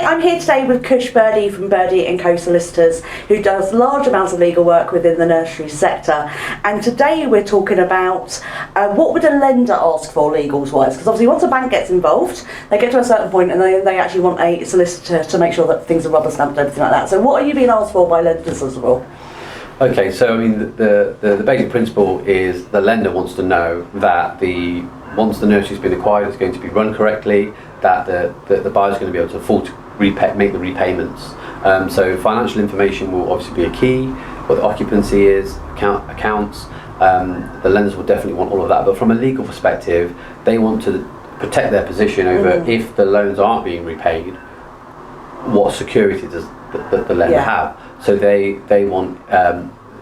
I'm here today with Kush Birdi from Birdi Co Solicitors, who does large amounts of legal work within the nursery sector. And today we're talking about what would a lender ask for legals-wise? Because obviously once a bank gets involved, they get to a certain point and they actually want a solicitor to make sure that things are rubber stamped and everything like that. So what are you being asked for by lenders as well? Okay, so I mean the basic principle is the lender wants to know that once the nursery's been acquired, it's going to be run correctly, that the buyer's going to be able to make the repayments. So financial information will obviously be a key, what the occupancy is, accounts. The lenders will definitely want all of that, but from a legal perspective, they want to protect their position over if the loans aren't being repaid, what security does the lender have? So they want,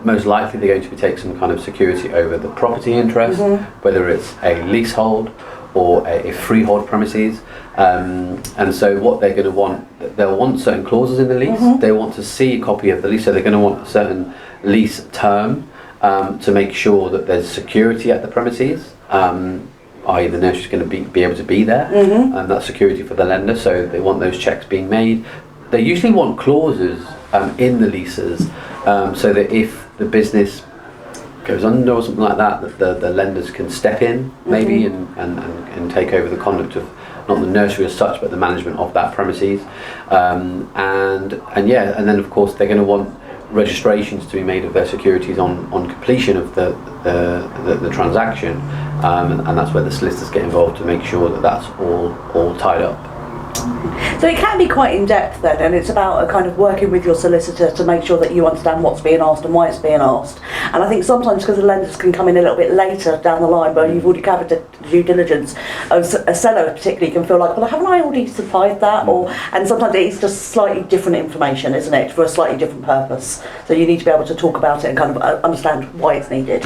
most likely they're going to be taking some kind of security over the property interest, whether it's a leasehold or a freehold premises. And so what they're going to want, they'll want certain clauses in the lease. They want to see a copy of the lease, so they're going to want a certain lease term to make sure that there's security at the premises, i.e. the nursery's going to be able to be there, and that's security for the lender, so they want those checks being made. They usually want clauses in the leases, so that if the business goes under or something like that, the lenders can step in maybe and take over the conduct of not the nursery as such, but the management of that premises. And then of course they're going to want registrations to be made of their securities on completion of the transaction, and that's where the solicitors get involved to make sure that that's all tied up. So it can be quite in-depth then, and it's about a kind of working with your solicitor to make sure that you understand what's being asked and why it's being asked. And I think sometimes because the lenders can come in a little bit later down the line where you've already covered the due diligence, a seller particularly can feel like, well, haven't I already supplied that? And sometimes it's just slightly different information, isn't it, for a slightly different purpose. So you need to be able to talk about it and kind of understand why it's needed.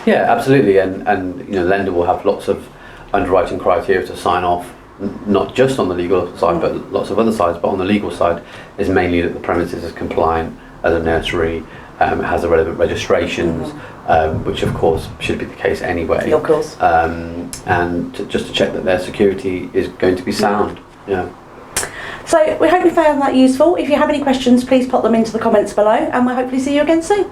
Yeah, absolutely, and you know, the lender will have lots of underwriting criteria to sign off, not just on the legal side, but lots of other sides. But on the legal side is mainly that the premises is compliant as a nursery, it has the relevant registrations, which of course should be the case anyway. Of course. And just to check that their security is going to be sound. Yeah. So we hope you found that useful. If you have any questions, please pop them into the comments below, and we'll hopefully see you again soon.